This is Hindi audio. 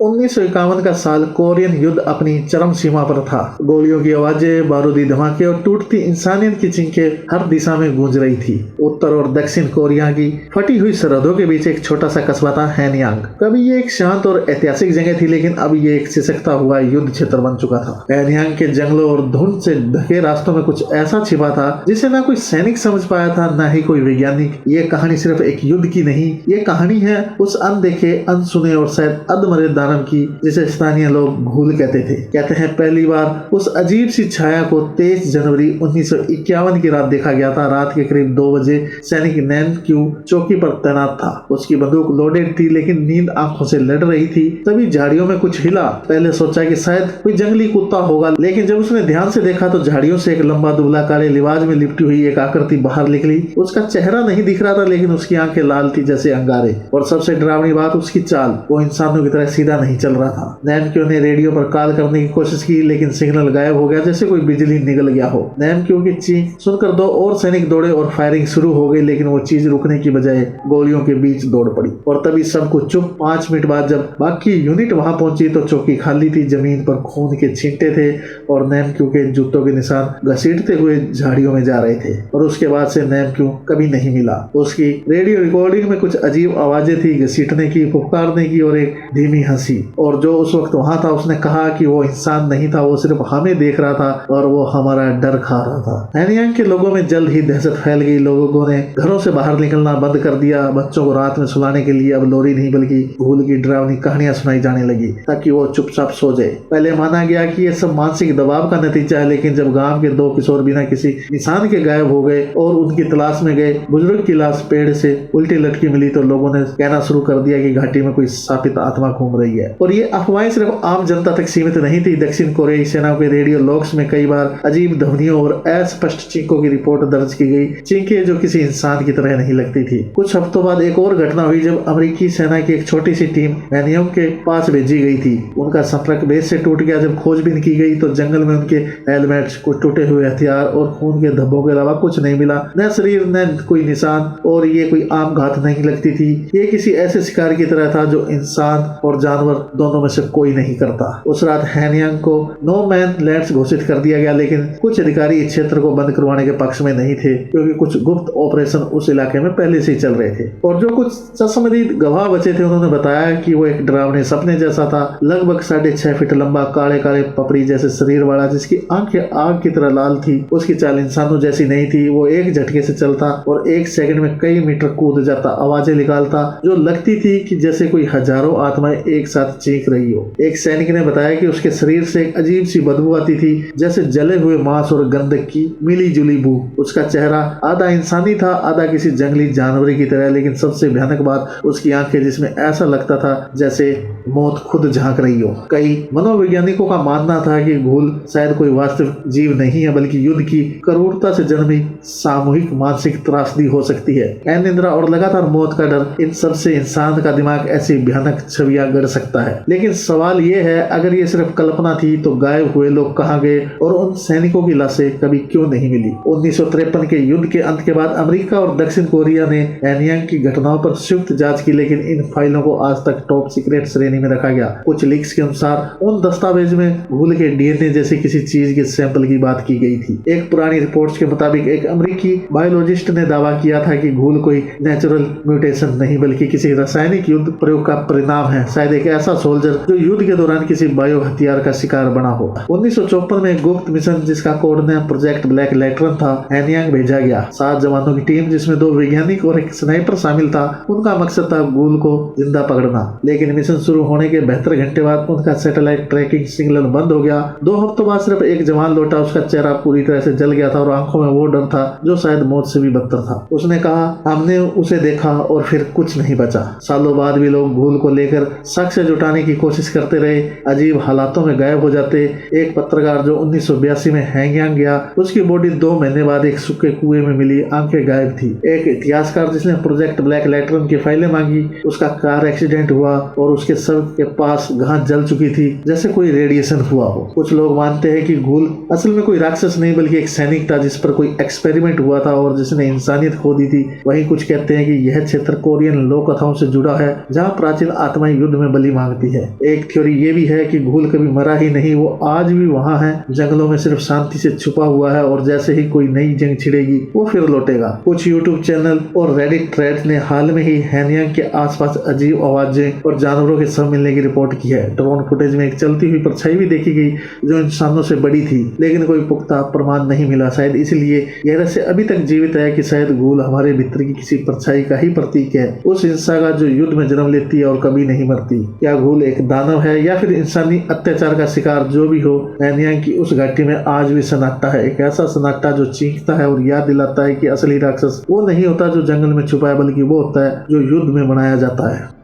1951 का साल कोरियन युद्ध अपनी चरम सीमा पर था। गोलियों की आवाजें, बारूदी धमाके और टूटती इंसानियत की चीखें हर दिशा में गूंज रही थी। उत्तर और दक्षिण कोरिया की फटी हुई सरहदों के बीच एक छोटा सा कस्बा था हैनयांग। कभी ये एक शांत और ऐतिहासिक जगह थी, लेकिन अब ये एक सिसकता हुआ युद्ध क्षेत्र बन चुका था। हैनयांग के जंगलों और धुंध से ढके रास्तों में कुछ ऐसा छिपा था जिसे ना कोई सैनिक समझ पाया था, ना ही कोई वैज्ञानिक। ये कहानी सिर्फ एक युद्ध की नहीं, ये कहानी है उस अनदेखे, अनसुने और शायद अधमरे दानव की, जिसे स्थानीय लोग घूल कहते थे। कहते हैं पहली बार उस अजीब सी छाया को 23 जनवरी 1951 की रात देखा गया था। रात के करीब 2 बजे सैनिक नैन क्यू चौकी पर तैनात था। उसकी बंदूक लोडेड थी, लेकिन नींद आंखों से लड़ रही थी। तभी झाड़ियों में कुछ हिला। पहले सोचा कि शायद कोई जंगली कुत्ता होगा, लेकिन जब उसने ध्यान से देखा तो झाड़ियों से एक लंबा दुबला काले लिबास में लिपटी हुई एक आकृति बाहर निकली। उसका चेहरा नहीं दिख रहा था, लेकिन उसकी आंखें लाल थी जैसे अंगारे। और सबसे डरावनी बात उसकी चाल, वो इंसानों की तरह सीधा नहीं चल रहा था। नैमक्यू ने रेडियो पर कॉल करने की कोशिश की, लेकिन सिग्नल गायब हो गया, जैसे कोई बिजली निकल गया हो। नैमक्यू की चीख सुनकर 2 और सैनिक दौड़े और फायरिंग शुरू हो गई, लेकिन वो चीज रुकने की बजाय गोलियों के बीच दौड़ पड़ी। और तभी सब कुछ चुप। 5 मिनट बाद जब बाकी यूनिट वहां पहुंची तो चौकी खाली थी। जमीन पर खून के छींटे थे और नैमक्यू के जूतों के निशान घसीटते हुए झाड़ियों में जा रहे थे। और उसके बाद से नैमक्यू कभी नहीं मिला। उसकी रेडियो रिकॉर्डिंग में कुछ अजीब आवाजें थी, घसीटने की, फुफकारने की और एक धीमी हंसी। और जो उस वक्त वहां था उसने कहा कि वो इंसान नहीं था, वो सिर्फ हमें देख रहा था और वो हमारा डर खा रहा था। हैनयांग के लोगों में जल्द ही दहशत फैल गई। लोगों ने घरों से बाहर निकलना बंद कर दिया। बच्चों को रात में सुलाने के लिए अब लोरी नहीं बल्कि घूल की डरावनी कहानियां सुनाई जाने लगी, ताकि वो चुपचाप सो जाए। पहले माना गया कि ये सब मानसिक दबाव का नतीजा है, लेकिन जब गांव के 2 किशोर बिना किसी निशान के गायब हो गए और उनकी तलाश में गए, बुजुर्ग की लाश पेड़ से उल्टी लटकी मिली, तो लोगों ने कहना शुरू कर दिया कि घाटी में कोई शापित आत्मा घूम रही है। और ये अफवाहें सिर्फ आम जनता तक सीमित नहीं थी। दक्षिण कोरियाई सेना के रेडियो लॉग्स में कई बार अजीब ध्वनियों और अस्पष्ट चीखों की रिपोर्ट दर्ज की गई, चीखें जो किसी इंसान की तरह नहीं लगती थी। कुछ हफ्तों बाद एक और घटना हुई जब अमेरिकी सेना की एक छोटी सी टीम हैनयांग के पास भेजी गई थी। उनका संपर्क बेस से टूट गया। जब खोजबीन की गई तो जंगल में उनके हेलमेट्स, कुछ टूटे हुए हथियार और खून के धब्बों के अलावा कुछ नहीं मिला। न शरीर, न कोई निशान। और ये कोई आम घात नहीं लगती थी। ये किसी ऐसे शिकार की तरह था जो इंसान और जानवर दोनों में से कोई नहीं करता। उस रात हैनयांग को नो मैन लैंड घोषित कर दिया गया, लेकिन कुछ अधिकारी इस क्षेत्र को बंद करवाने के पक्ष में नहीं थे, क्योंकि कुछ गुप्त ऑपरेशन उस इलाके में पहले से ही चल रहे थे। और जो कुछ चश्मदीद गवाह बचे थे उन्होंने बताया कि वो एक डरावने सपने जैसा था। लगभग 6.5 फीट लंबा, काले काले पपड़ी जैसे शरीर वाला, जिसकी आंखें आग की तरह लाल थी। उसकी चाल इंसानों जैसी नहीं थी। वो एक झटके से चलता और 1 सेकंड में कई मीटर कूद जाता, आवाजें निकालता जो लगती थी कि जैसे कोई हजारों आत्माएं एक साथ चीख रही हो। एक सैनिक ने बताया कि उसके शरीर से एक अजीब सी बदबू आती थी, जैसे जले हुए मांस और गंधक की मिली जुली बू। उसका चेहरा आधा इंसानी था, आधा किसी जंगली जानवर की तरह। लेकिन सबसे भयानक बात, उसकी आंखें, जिसमें ऐसा लगता था जैसे मौत खुद झांक रही हो। कई मनोवैज्ञानिकों का मानना था कि घूल शायद कोई वास्तविक जीव नहीं है, बल्कि युद्ध की क्रूरता से जन्मी सामूहिक मानसिक त्रासदी हो सकती है। अनिद्रा और लगातार मौत का डर, इन सब से इंसान का दिमाग ऐसी भयानक छवियां गढ़ सकता है। लेकिन सवाल ये है, अगर ये सिर्फ कल्पना थी तो गायब हुए लोग कहाँ गए और उन सैनिकों की लाशें कभी क्यों नहीं मिली? 1953 के युद्ध के अंत के बाद अमेरिका और दक्षिण कोरिया ने हैनयांग की घटनाओं पर संयुक्त जांच की, लेकिन इन फाइलों को आज तक टॉप सीक्रेट श्रेणी में रखा गया। कुछ लीक्स के अनुसार उन दस्तावेज में घूल के डीएनए जैसी किसी चीज के सैंपल की बात की गई थी। एक पुरानी रिपोर्ट्स के मुताबिक एक अमेरिकी बायोलॉजिस्ट ने दावा किया था कि घूल कोई नेचुरल म्यूटेशन नहीं, बल्कि किसी रासायनिक युद्ध प्रयोग का परिणाम है। शायद एक ऐसा सोल्जर जो युद्ध के दौरान किसी बायो हथियार का शिकार बना हो। 1954 में एक गुप्त मिशन, जिसका code name project black Lateran था, हैनयांग भेजा गया। 7 जवानों की टीम, जिसमें 2 वैज्ञानिक और एक स्नाइपर शामिल था। उनका मकसद था घूल को जिंदा पकड़ना। लेकिन मिशन शुरू होने के 72 घंटे बाद उनका सैटेलाइट ट्रैकिंग सिग्नल बंद हो गया। 2 हफ्तों बाद सिर्फ एक जवान लौटा। उसका चेहरा पूरी तरह से जल गया था और आंखों में वो डर था जो शायद मौत से भी बदतर था। उसने कहा, हमने उसे देखा और फिर कुछ नहीं बचा। सालों बाद भी लोग घूल को लेकर साक्ष्य जुटाने की कोशिश करते रहे। अजीब हालातों में गायब हो जाते। एक पत्रकार जो 1982 में हैनयांग गया, उसकी बॉडी 2 महीने बाद एक सूखे कुएं में मिली, आंखें गायब थी। एक इतिहासकार जिसने प्रोजेक्ट ब्लैक लैटरन की फाइलें मांगी, उसका कार एक्सीडेंट हुआ और उसके शव के पास घास जल चुकी थी, जैसे कोई रेडिएशन हुआ हो। कुछ लोग मानते हैं कि घूल असल में कोई राक्षस नहीं, बल्कि एक सैनिक था जिस पर कोई एक्सपेरिमेंट हुआ था और जिसने इंसानियत खो दी थी। वहीं कुछ कहते हैं कि यह क्षेत्र कोरियन लोक कथाओं से जुड़ा है, जहाँ प्राचीन आत्माएं युद्ध में बलि बलि मांगती है। एक थ्योरी ये भी है कि घूल कभी मरा ही नहीं, वो आज भी वहाँ है, जंगलों में सिर्फ शांति से छुपा हुआ है और जैसे ही कोई नई जंग छिड़ेगी वो फिर लौटेगा। कुछ यूट्यूब चैनल और रेडिट थ्रेड ने हाल में ही हैनियांग के आसपास अजीब आवाजें और जानवरों के शव मिलने की रिपोर्ट की है। ड्रोन फुटेज में एक चलती हुई परछाई भी देखी गई जो इंसानों से बड़ी थी, लेकिन कोई पुख्ता प्रमाण नहीं मिला। शायद इसलिए यह रहस्य अभी तक जीवित है कि शायद घूल हमारे भीतर की किसी परछाई का ही प्रतीक है, उस हिंसा का जो युद्ध में जन्म लेती है और कभी नहीं मरती। क्या घूल एक दानव है या फिर इंसानी अत्याचार का शिकार? जो भी हो, हैनियांग की उस घाटी में आज भी सन्नाटा है, एक ऐसा सन्नाटा जो चीखता है और याद दिलाता है कि असली राक्षस वो नहीं होता जो जंगल में छुपा है, बल्कि वो होता है जो युद्ध में बनाया जाता है।